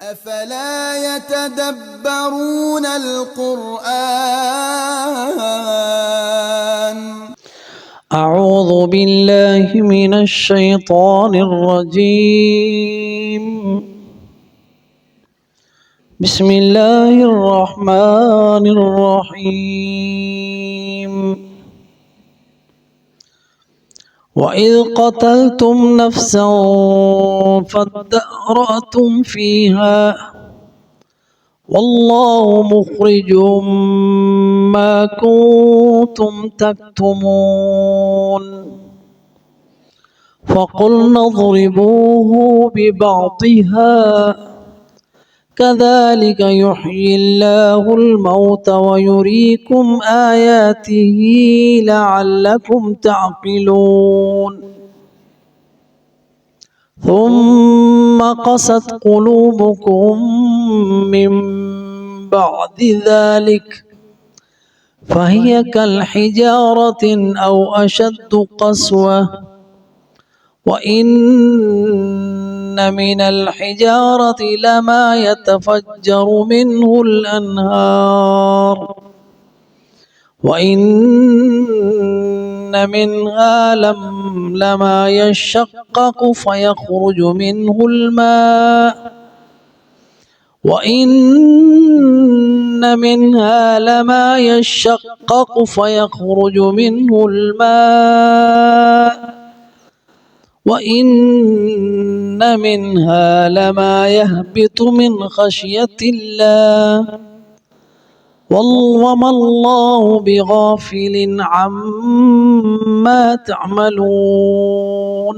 أفلا يتدبرون القرآن. أعوذ بالله من الشيطان الرجيم. بسم الله الرحمن الرحيم. وإذ قتلتم نفسا فادارأتم فيها والله مخرج ما كنتم تكتمون فقلنا اضربوه ببعضها كذلك يحيي الله الموت ويريكم آياته لعلكم تعقلون ثم قست قلوبكم من بعد ذلك فهي كالحجارة أو أشد قسوة وإن من الحجارة لما يتفجر منه الأنهار وإن منها لما يشقق فيخرج منه الماء وإن منها لما يشقق فيخرج منه الماء وإن منها لما يهبط من خشية الله وما الله بغافل عما تعملون.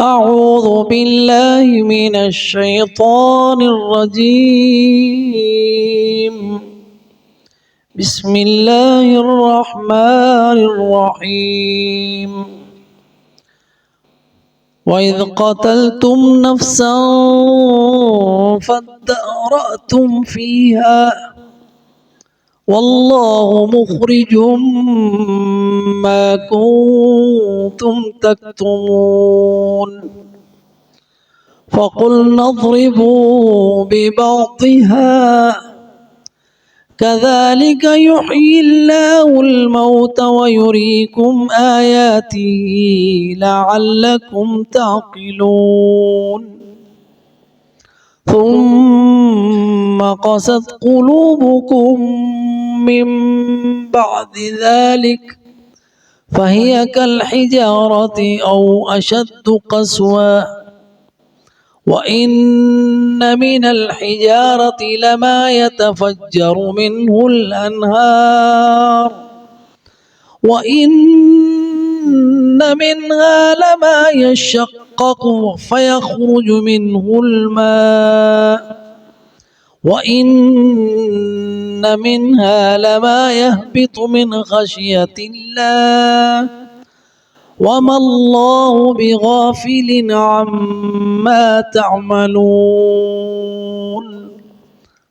أعوذ بالله من الشيطان الرجيم. بسم الله الرحمن الرحيم. وإذ قتلتم نفسا فادارأتم فيها والله مخرج ما كنتم تكتمون فقلنا اضربوا ببعضها كذلك يحيي الله الموت ويريكم آياته لعلكم تعقلون ثم قست قلوبكم من بعد ذلك فهي كالحجارة أو أشد قسوة وإن من الحجارة لما يتفجر منه الأنهار وإن منها لما يشقق فيخرج منه الماء وإن منها لما يهبط من خشية الله وما الله بغافل عما تعملون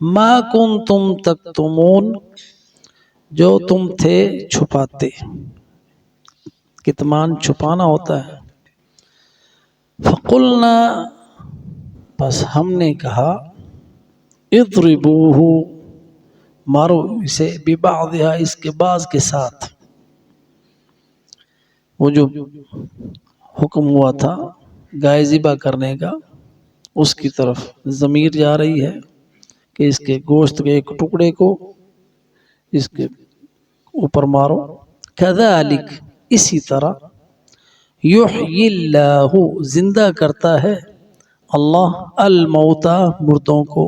ما کنتم تکتمون، جو تم تھے چھپاتے، کتمان چھپانا ہوتا ہے۔ فقلنا، بس ہم نے کہا، اضربوہ، مارو اسے، ببعضھا، اس کے بعض کے ساتھ۔ وہ جو حکم ہوا تھا گائے ذبح کرنے کا، اس کی طرف ضمیر جا رہی ہے کہ اس کے گوشت کے ایک ٹکڑے کو اس کے اوپر مارو۔ کذالک، اسی طرح، یحیی اللہ، زندہ کرتا ہے اللہ، الموتى، مردوں کو،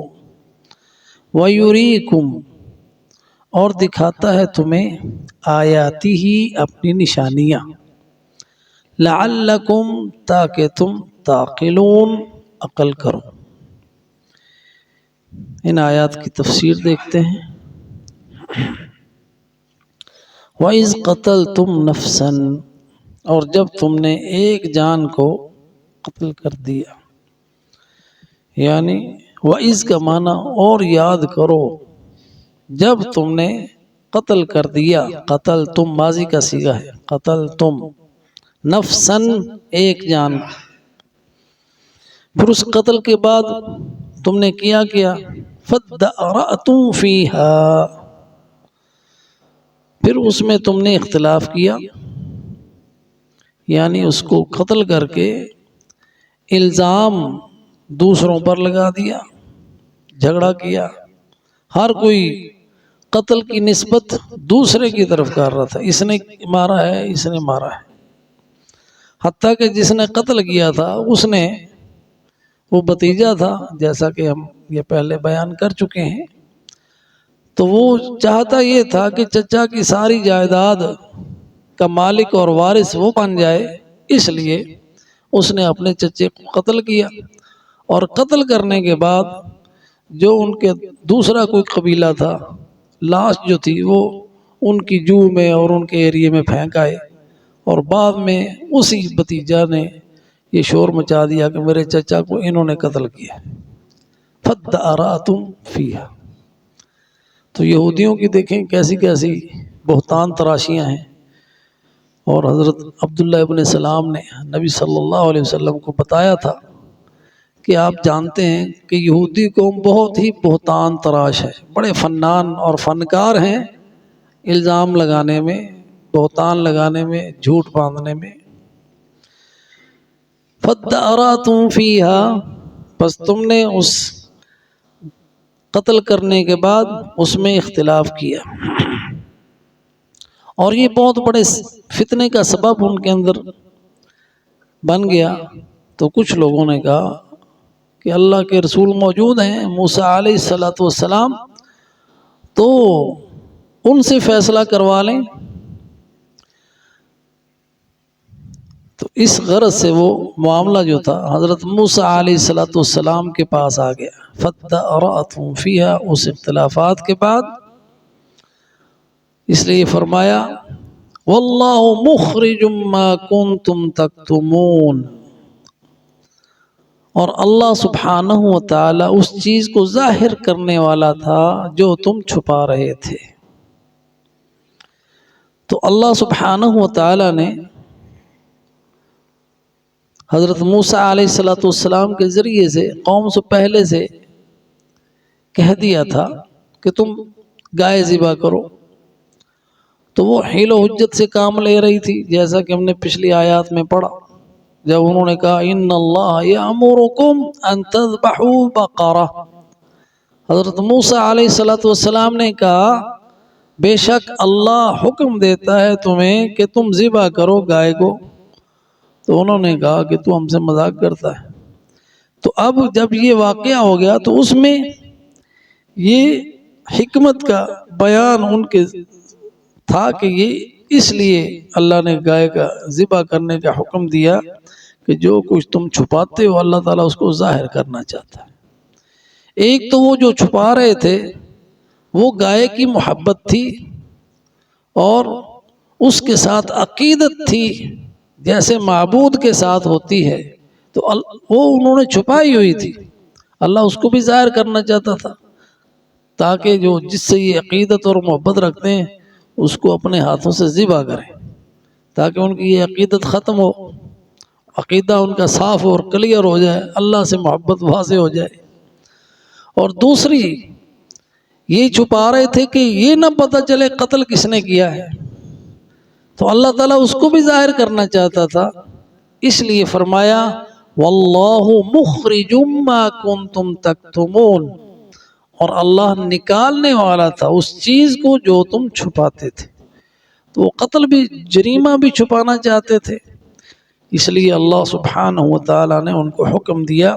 ویریکم، اور دکھاتا ہے تمہیں، آیاتہ، اپنی نشانیاں، لعلکم، تاکہ تم، تعقلون، عقل کرو۔ ان آیات کی تفسیر دیکھتے ہیں۔ وَإِذْ قَتَلْتُمْ نَفْسًا، اور جب تم نے ایک جان کو قتل کر دیا، یعنی وَإِذْ کا معنی اور یاد کرو، جب تم نے قتل کر دیا، قتل تم ماضی کا صیغہ ہے، قتل تم نفسن، ایک جان، پھر اس قتل کے بعد تم نے کیا فَادَّأْرَأْتُمْ فِيهَا، پھر اس میں تم نے اختلاف کیا، یعنی اس کو قتل کر کے الزام دوسروں پر لگا دیا، جھگڑا کیا، ہر کوئی قتل کی نسبت دوسرے کی طرف کر رہا تھا، اس نے مارا ہے، اس نے مارا ہے، حتیٰ کہ جس نے قتل کیا تھا اس نے، وہ بھتیجا تھا، جیسا کہ ہم یہ پہلے بیان کر چکے ہیں، تو وہ چاہتا یہ تھا کہ چچا کی ساری جائیداد کا مالک اور وارث وہ بن جائے، اس لیے اس نے اپنے چچے کو قتل کیا، اور قتل کرنے کے بعد جو ان کے دوسرا کوئی قبیلہ تھا، لاش جو تھی وہ ان کی جو میں اور ان کے ایریے میں پھینک آئے، اور بعد میں اسی بھتیجا نے یہ شور مچا دیا کہ میرے چچا کو انہوں نے قتل کیا۔ فَادَّأْرَأْتُمْ فِيهَا، تو یہودیوں کی دیکھیں کیسی کیسی بہتان تراشیاں ہیں، اور حضرت عبداللہ ابن سلام نے نبی صلی اللہ علیہ وسلم کو بتایا تھا کہ آپ جانتے ہیں کہ یہودی قوم بہت ہی بہتان تراش ہے، بڑے فنان اور فنکار ہیں الزام لگانے میں، بہتان لگانے میں، جھوٹ باندھنے میں۔ فَادَّأْرَأْتُمْ فِيهَا، پس تم نے اس قتل کرنے کے بعد اس میں اختلاف کیا، اور یہ بہت بڑے فتنے کا سبب ان کے اندر بن گیا۔ تو کچھ لوگوں نے کہا کہ اللہ کے رسول موجود ہیں، موسیٰ علیہ السلام، تو ان سے فیصلہ کروا لیں، تو اس غرض سے وہ معاملہ جو تھا حضرت موسیٰ علیہ السلام کے پاس آ گیا۔ فَادَّأْرَأْتُمْ فِيهَا، اس اختلافات کے بعد اس لیے فرمایا وَاللَّهُ مُخْرِجٌ مَا كُنْتُمْ تَكْتُمُونَ، اور اللہ سبحانہ وتعالی اس چیز کو ظاہر کرنے والا تھا جو تم چھپا رہے تھے۔ تو اللہ سبحانہ وتعالی نے حضرت موسیٰ علیہ السلام کے ذریعے سے قوم سے پہلے سے کہہ دیا تھا کہ تم گائے ذبح کرو، تو وہ حیل و حجت سے کام لے رہی تھی، جیسا کہ ہم نے پچھلی آیات میں پڑھا، جب انہوں نے کہا ان اللہ یأمرکم ان تذبحوا بقرہ، حضرت موسیٰ علیہ السلام نے کہا بے شک اللہ حکم دیتا ہے تمہیں کہ تم ذبح کرو گائے کو، تو انہوں نے کہا کہ تو ہم سے مذاق کرتا ہے۔ تو اب جب یہ واقعہ ہو گیا تو اس میں یہ حکمت کا بیان ان کے تھا کہ یہ اس لیے اللہ نے گائے کا ذبح کرنے کا حکم دیا کہ جو کچھ تم چھپاتے ہو اللہ تعالیٰ اس کو ظاہر کرنا چاہتا ہے۔ ایک تو وہ جو چھپا رہے تھے وہ گائے کی محبت تھی اور اس کے ساتھ عقیدت تھی جیسے معبود کے ساتھ ہوتی ہے، تو وہ انہوں نے چھپائی ہوئی تھی، اللہ اس کو بھی ظاہر کرنا چاہتا تھا۔ تاکہ جو جس سے یہ عقیدت اور محبت رکھتے ہیں اس کو اپنے ہاتھوں سے ذبح کریں، تاکہ ان کی یہ عقیدت ختم ہو، عقیدہ ان کا صاف اور کلیئر ہو جائے، اللہ سے محبت واضح ہو جائے۔ اور دوسری یہ چھپا رہے تھے کہ یہ نہ پتہ چلے قتل کس نے کیا ہے، تو اللہ تعالیٰ اس کو بھی ظاہر کرنا چاہتا تھا، اس لیے فرمایا واللہ مخرج ما کنتم تکتمون، اور اللہ نکالنے والا تھا اس چیز کو جو تم چھپاتے تھے۔ تو وہ قتل بھی، جریمہ بھی چھپانا چاہتے تھے، اس لیے اللہ سبحانہ وتعالی نے ان کو حکم دیا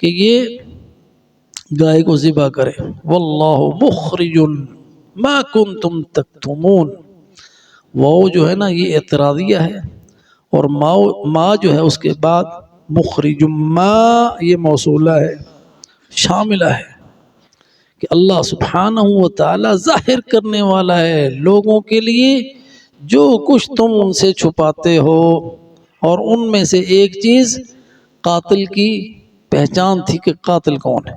کہ یہ گائے کو ذبح کرے۔ واللہ مخرج ما کنتم تکتمون، وہ جو ہے نا یہ اعتراضیہ ہے، اور ما جو ہے اس کے بعد مخرج ما یہ موصولہ ہے، شاملہ ہے کہ اللہ سبحانہ وتعالی ظاہر کرنے والا ہے لوگوں کے لیے جو کچھ تم ان سے چھپاتے ہو، اور ان میں سے ایک چیز قاتل کی پہچان تھی کہ قاتل کون ہے۔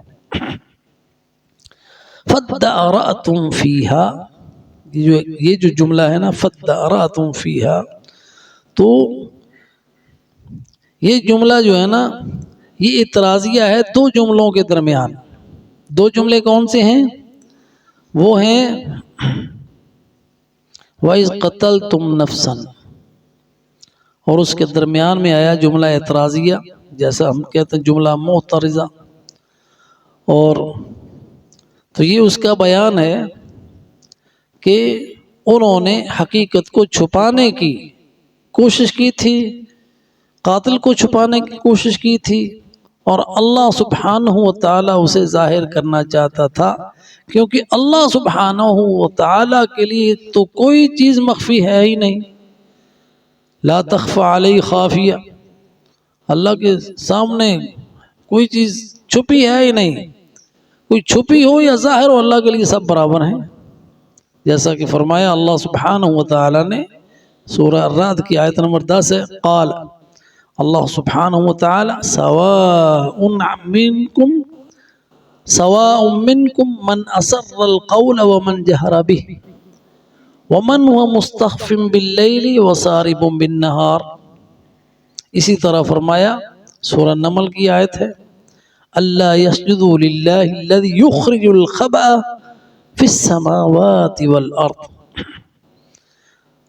فَادَّارَأْتُمْ فِيهَا، یہ جو جملہ ہے نا فَادَّارَأْتُمْ فِيهَا، تو یہ جملہ جو ہے نا یہ اعتراضیہ ہے دو جملوں کے درمیان۔ دو جملے کون سے ہیں؟ وہ ہیں وَإِذْ قَتَلْتُمْ نَفْسًا، اور اس کے درمیان میں آیا جملہ اعتراضیہ، جیسا ہم کہتے ہیں جملہ معترضہ، اور تو یہ اس کا بیان ہے کہ انہوں نے حقیقت کو چھپانے کی کوشش کی تھی، قاتل کو چھپانے کی کوشش کی تھی، اور اللہ سبحانہ وتعالی اسے ظاہر کرنا چاہتا تھا، کیونکہ اللہ سبحانہ وتعالی کے لیے تو کوئی چیز مخفی ہے ہی نہیں، لا تخفى علیہ خافیہ، اللہ کے سامنے کوئی چیز چھپی ہے ہی نہیں، کوئی چھپی ہو یا ظاہر ہو اللہ کے لیے سب برابر ہیں۔ جیسا کہ فرمایا اللہ سبحانہ وتعالی نے سورہ الرعد کی آیت نمبر 10 ہے، قال اللہ سبحانہ وتعالی سواء منکم من اسر القول ومن جہر به ومن هو مستخف باللیل وسارب بالنہار۔ اسی طرح فرمایا سورہ نمل کی آیت ہے، اللہ یسجدوا للہ الذی یخرج الخبأ فی السماوات والارض۔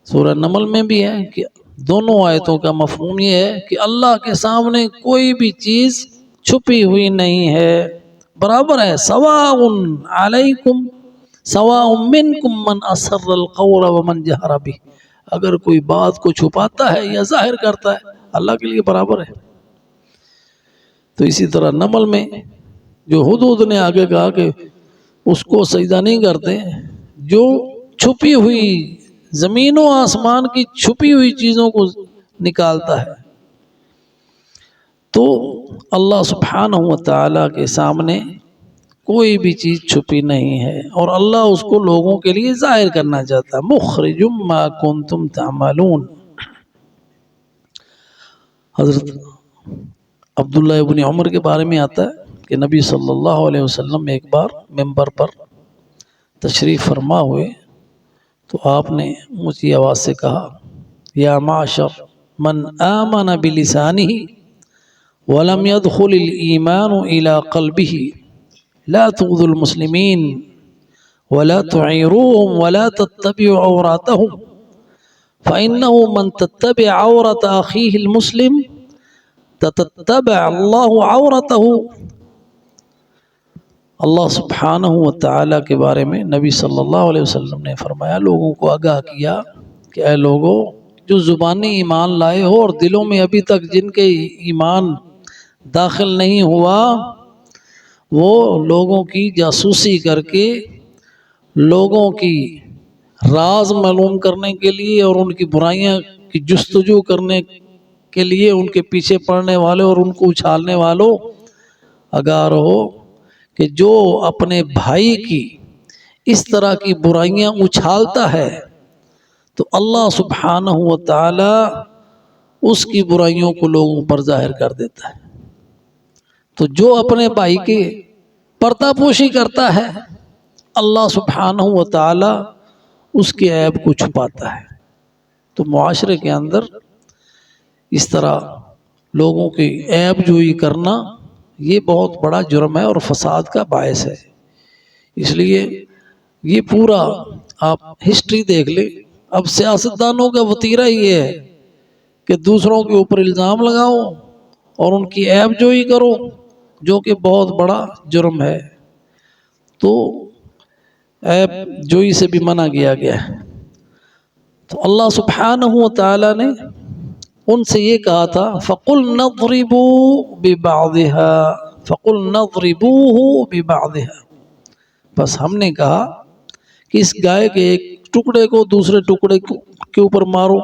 سورہ نمل میں بھی ہے کہ دونوں آیتوں کا مفہوم یہ ہے کہ اللہ کے سامنے کوئی بھی چیز چھپی ہوئی نہیں ہے، برابر ہے۔ سواء علیکم سواء منکم من اسر القول ومن جہر به، اگر کوئی بات کو چھپاتا ہے یا ظاہر کرتا ہے اللہ کے لیے برابر ہے۔ تو اسی طرح نمل میں جو حدود نے آگے کہا کہ اس کو سجدہ نہیں کرتے، جو چھپی ہوئی زمین و آسمان کی چھپی ہوئی چیزوں کو نکالتا ہے، تو اللہ سبحانہ وتعالی کے سامنے کوئی بھی چیز چھپی نہیں ہے، اور اللہ اس کو لوگوں کے لیے ظاہر کرنا چاہتا ہے۔ مخرج ما کنتم تعملون۔ حضرت عبداللہ ابن عمر کے بارے میں آتا ہے کہ نبی صلی اللہ علیہ وسلم ایک بار ممبر پر تشریف فرما ہوئے تو آپ نے اونچی آواز سے کہا، یا معشر من آمن بلسانہ ولم يدخل الایمان الى قلبہ لا تؤذوا المسلمین ولا تعیروهم ولا تتبعوا عوراتهم فإنه من تتبع عورة أخيه المسلم تتبع الله عورته۔ اللہ سبحانہ وتعالی کے بارے میں نبی صلی اللہ علیہ وسلم نے فرمایا، لوگوں کو آگاہ کیا کہ اے لوگوں جو زبانی ایمان لائے ہو اور دلوں میں ابھی تک جن کے ایمان داخل نہیں ہوا، وہ لوگوں کی جاسوسی کر کے لوگوں کی راز معلوم کرنے کے لیے اور ان کی برائیاں کی جستجو کرنے کے لیے ان کے پیچھے پڑنے والے اور ان کو اچھالنے والوں آگاہ رہو کہ جو اپنے بھائی کی اس طرح کی برائیاں اچھالتا ہے تو اللہ سبحانہ وتعالی اس کی برائیوں کو لوگوں پر ظاہر کر دیتا ہے۔ تو جو اپنے بھائی کی پردہ پوشی کرتا ہے اللہ سبحانہ و تعالی اس کے عیب کو چھپاتا ہے۔ تو معاشرے کے اندر اس طرح لوگوں کی عیب جوئی کرنا یہ بہت بڑا جرم ہے اور فساد کا باعث ہے۔ اس لیے یہ پورا آپ ہسٹری دیکھ لیں، اب سیاستدانوں کا وتیرہ یہ ہے کہ دوسروں کے اوپر الزام لگاؤ اور ان کی عیب جوئی کرو، جو کہ بہت بڑا جرم ہے۔ تو عیب جوئی سے بھی منع کیا گیا ہے۔ تو اللہ سبحانہ و تعالی نے ان سے یہ کہا تھا فَقُلْ نَضْرِبُوا بِبَعْضِهَا فَقُلْ نَضْرِبُوهُ بِبَعْضِهَا، بس ہم نے کہا کہ اس گائے کے ایک ٹکڑے کو دوسرے ٹکڑے کے اوپر مارو۔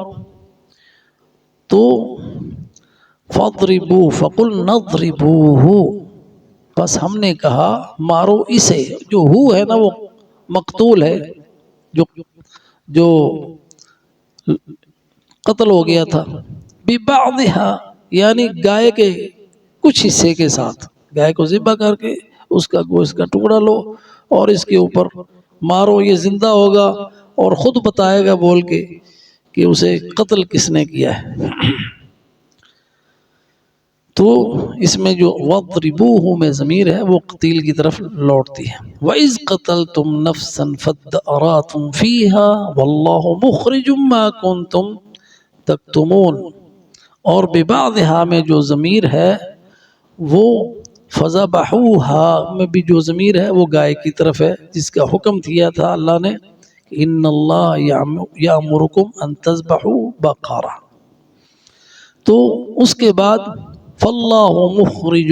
تو فَاضْرِبُوا فَقُلْ نَضْرِبُوهُ، بس ہم نے کہا مارو اسے، جو ہو ہے نا وہ مقتول ہے، جو قتل ہو گیا تھا، بِبَعْضِهَا یعنی گائے کے کچھ حصے کے ساتھ، گائے کو ذبح کر کے اس کا گوشت کا ٹکڑا لو اور اس کے اوپر مارو، یہ زندہ ہوگا اور خود بتائے گا بول کے کہ اسے قتل کس نے کیا ہے۔ تو اس میں جو وَاضْرِبُوهُ میں ضمیر ہے وہ قتیل کی طرف لوٹتی ہے۔ وَإِذْ قَتَلْتُمْ نَفْسًا فَادَّارَأْتُمْ فِيهَا وَاللَّهُ مُخْرِجٌ مَا كُنْتُمْ تَكْتُمُونَ، اور بِبَعْضِهَا میں جو ضمیر ہے وہ فَذَبَحُوهَا میں بھی جو ضمیر ہے وہ گائے کی طرف ہے، جس کا حکم دیا تھا اللہ نے کہ إِنَّ اللَّهَ يَأْمُرُكُمْ أَن تَذْبَحُوا بَقَرَةً۔ تو اس کے بعد فَاللَّهُ مُخْرِجٌ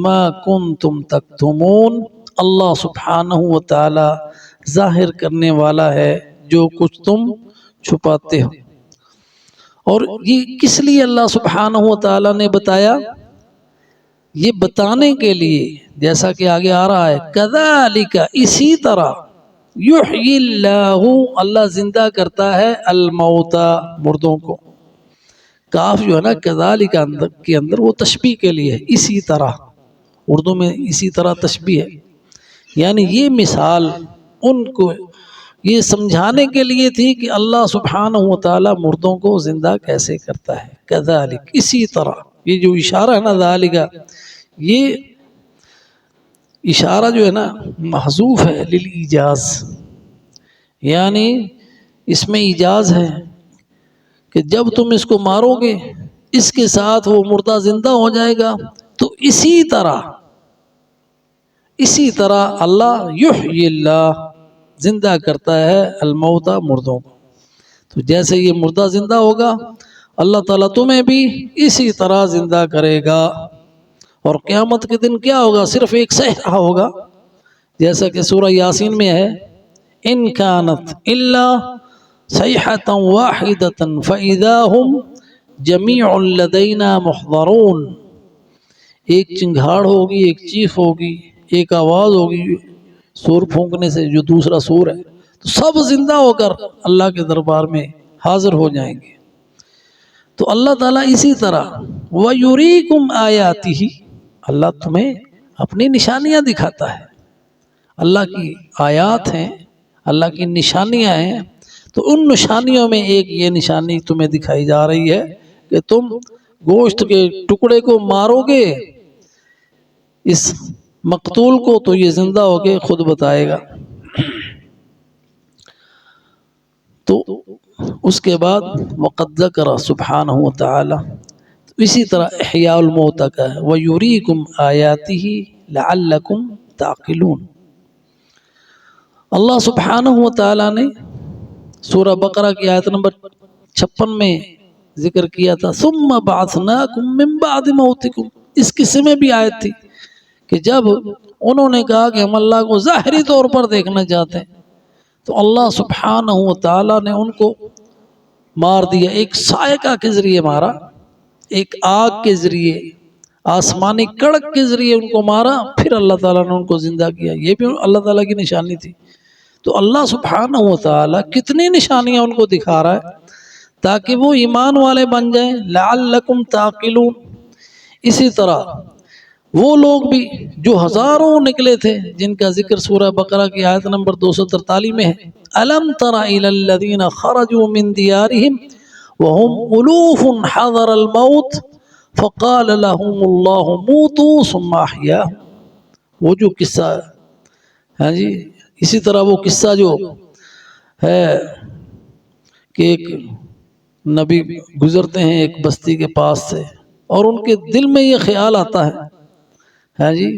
مَا كُنْتُمْ تَكْتُمُونَ، اللہ سبحانہ و تعالی ظاہر کرنے والا ہے جو کچھ تم چھپاتے ہو۔ اور یہ کس لیے اللہ سبحانہ و تعالی نے بتایا؟ یہ بتانے کے لیے، جیسا کہ آگے آ رہا ہے كَذَلِكَ اسی طرح يُحْيِي اللَّهُ اللہ زندہ کرتا ہے الموتى مردوں کو۔ کاف جو ہے نا كَذَلِكَ کے اندر وہ تشبیہ کے لیے ہے، اسی طرح، اردو میں اسی طرح تشبیہ ہے، یعنی یہ مثال ان کو یہ سمجھانے کے لیے تھی کہ اللہ سبحانہ و تعالی مردوں کو زندہ کیسے کرتا ہے۔ كَذَلِكَ اسی طرح، یہ جو اشارہ ہے نا ذَلِكَ، یہ اشارہ جو ہے نا محذوف ہے للایجاز، یعنی اس میں ایجاز ہے کہ جب تم اس کو مارو گے اس کے ساتھ وہ مردہ زندہ ہو جائے گا۔ تو اسی طرح اللہ یحیی اللہ زندہ کرتا ہے الموتى مردوں کو۔ تو جیسے یہ مردہ زندہ ہوگا اللہ تعالیٰ تمہیں بھی اسی طرح زندہ کرے گا، اور قیامت کے دن کیا ہوگا؟ صرف ایک صیحہ ہوگا، جیسا کہ سورہ یاسین میں ہے ان کانت الا صیحۃ واحدۃ فاذا هم جمیع لدینا محضرون، ایک چنگھاڑ ہوگی، ایک چیخ ہوگی، ایک آواز ہوگی سور پھونکنے سے جو دوسرا سور ہے، تو سب زندہ ہو کر اللہ کے دربار میں حاضر ہو جائیں گے۔ تو اللہ تعالیٰ اسی طرح وَيُرِيكُمْ آيَاتِهِ، اللہ تمہیں اپنی نشانیاں دکھاتا ہے۔ اللہ کی آیات ہیں، اللہ کی نشانیاں ہیں، تو ان نشانیوں میں ایک یہ نشانی تمہیں دکھائی جا رہی ہے کہ تم گوشت کے ٹکڑے کو مارو گے اس مقتول کو تو یہ زندہ ہو کے خود بتائے گا۔ تو اس کے بعد وقد ذکر سبحانہ و تعالی، اسی طرح احیاء الموتى کا ہے وَيُرِيكُمْ آيَاتِهِ لَعَلَّكُمْ تَعْقِلُونَ۔ اللہ سبحانہ و تعالی نے سورہ بقرہ کی آیت نمبر 56 میں ذکر کیا تھا ثُمَّ بَعَثْنَاكُمْ مِنْ بَعْدِ مَوْتِكُمْ، اس قصے میں بھی آیت تھی کہ جب انہوں نے کہا کہ ہم اللہ کو ظاہری طور پر دیکھنا چاہتے ہیں تو اللہ سبحانہ و تعالی نے ان کو مار دیا، ایک صاعقہ کے ذریعے مارا، ایک آگ کے ذریعے، آسمانی کڑک کے ذریعے ان کو مارا، پھر اللہ تعالیٰ نے ان کو زندہ کیا۔ یہ بھی اللہ تعالیٰ کی نشانی تھی۔ تو اللہ سبحانہ و تعالیٰ کتنی نشانیاں ان کو دکھا رہا ہے تاکہ وہ ایمان والے بن جائیں، لعلکم تعقلون۔ اسی طرح وہ لوگ بھی جو ہزاروں نکلے تھے، جن کا ذکر سورہ بقرہ کی آیت نمبر 243 میں ہے، الم تر الی الذین خرجوا من دیارہم وهم الوف حضر الموت فقال لهم اللہ موتوا ثم احیاهم۔ وہ جو قصہ ہاں جی، اسی طرح وہ قصہ جو ہے کہ ایک نبی گزرتے ہیں ایک بستی کے پاس سے، اور ان کے دل میں یہ خیال آتا ہے جی،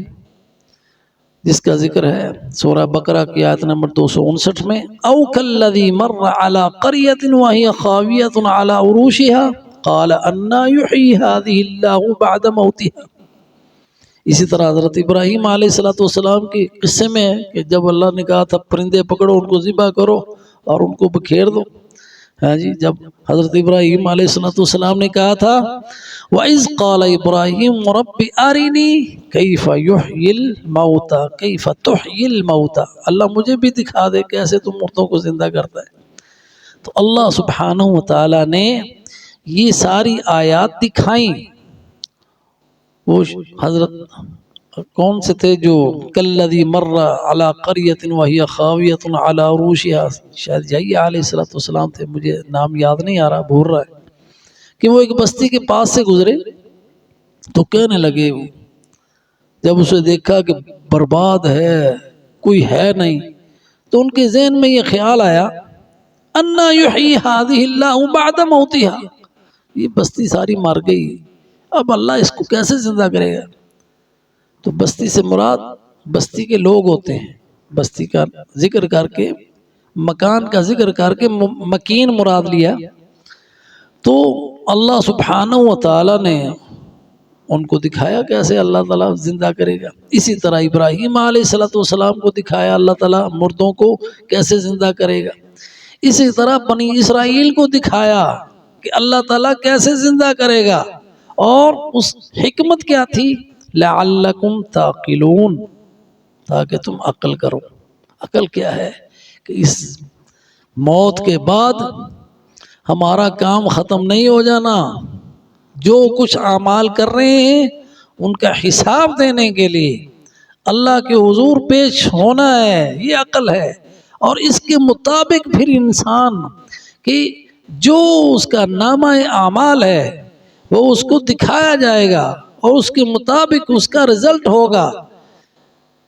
جس کا ذکر ہے سورہ بقرہ کی آیت نمبر 259 میں، او کالذی مر علی قریۃ وہی خاویۃ علی عروشها قال انا یحیی ہذہ اللہ بعد موتها۔ اسی طرح حضرت ابراہیم علیہ السلام کی قصے میں ہے کہ جب اللہ نے کہا تھا پرندے پکڑو، ان کو ذبح کرو اور ان کو بکھیر دو، ہاں جی، جب حضرت ابراہیم علیہ السلام نے کہا تھا وَإِذْ قَالَ إِبْرَاهِيمُ رَبِّ أَرِنِي كَيْفَ يُحْيِي الْمَوْتَى كَيْفَ تُحْيِي الْمَوْتَى، اللہ مجھے بھی دکھا دے کیسے تم مردوں کو زندہ کرتا ہے۔ تو اللہ سبحانہ وتعالی نے یہ ساری آیات دکھائیں۔ وہ حضرت کون سے تھے جو کالذی مر علی قریۃ وہی خاویۃ علی عروشها، شاید یہی علیہ السلام تھے، مجھے نام یاد نہیں آ رہا، بھول رہا ہے، کہ وہ ایک بستی کے پاس سے گزرے تو کہنے لگے، جب اسے دیکھا کہ برباد ہے، کوئی ہے نہیں، تو ان کے ذہن میں یہ خیال آیا انا یحیی ہذہ اللہ بعد موتها، یہ بستی ساری مر گئی، اب اللہ اس کو کیسے زندہ کرے گا؟ تو بستی سے مراد بستی کے لوگ ہوتے ہیں، بستی کا ذکر کر کے، مکان کا ذکر کر کے مکین مراد لیا۔ تو اللہ سبحانہ وتعالی نے ان کو دکھایا کیسے اللہ تعالیٰ زندہ کرے گا۔ اسی طرح ابراہیم علیہ السلام کو دکھایا اللہ تعالیٰ مردوں کو کیسے زندہ کرے گا۔ اسی طرح بنی اسرائیل کو دکھایا کہ اللہ تعالیٰ کیسے زندہ کرے گا، اور اس حکمت کیا تھی، لعلکم تعقلون، تاکہ تم عقل کرو۔ عقل کیا ہے کہ اس موت کے بعد ہمارا کام ختم نہیں ہو جانا، جو کچھ اعمال کر رہے ہیں ان کا حساب دینے کے لیے اللہ کے حضور پیش ہونا ہے، یہ عقل ہے۔ اور اس کے مطابق پھر انسان کہ جو اس کا نامہ اعمال ہے وہ اس کو دکھایا جائے گا، اور اس کے مطابق اس کا رزلٹ ہوگا،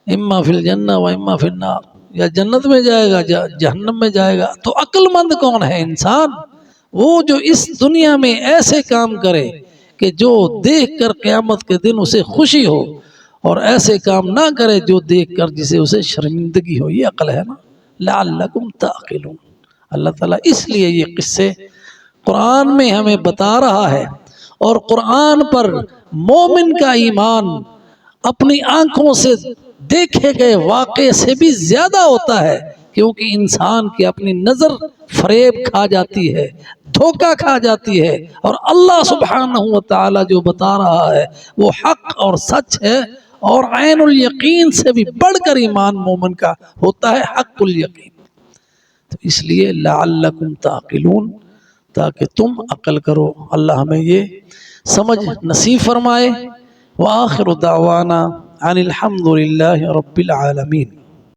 اما فی الجنہ و اما فی النار، یا جنت میں جائے گا یا جہنم میں جائے گا۔ تو عقل مند کون ہے؟ انسان، وہ جو اس دنیا میں ایسے کام کرے کہ جو دیکھ کر قیامت کے دن اسے خوشی ہو، اور ایسے کام نہ کرے جو دیکھ کر جسے اسے شرمندگی ہو، یہ عقل ہے نا، لعلکم تعقلون۔ اللہ تعالیٰ اس لیے یہ قصے قرآن میں ہمیں بتا رہا ہے، اور قرآن پر مومن کا ایمان اپنی آنکھوں سے دیکھے گئے واقعے سے بھی زیادہ ہوتا ہے، کیونکہ انسان کی اپنی نظر فریب کھا جاتی ہے، دھوکہ کھا جاتی ہے، اور اللہ سبحانہ وتعالی جو بتا رہا ہے وہ حق اور سچ ہے، اور عین الیقین سے بھی بڑھ کر ایمان مومن کا ہوتا ہے حق الیقین۔ تو اس لیے لعلکم تعقلون، تاکہ تم عقل کرو۔ اللہ ہمیں یہ سمجھ نصیب فرمائے۔ وآخر دعوانا ان الحمد للہ رب العالمین۔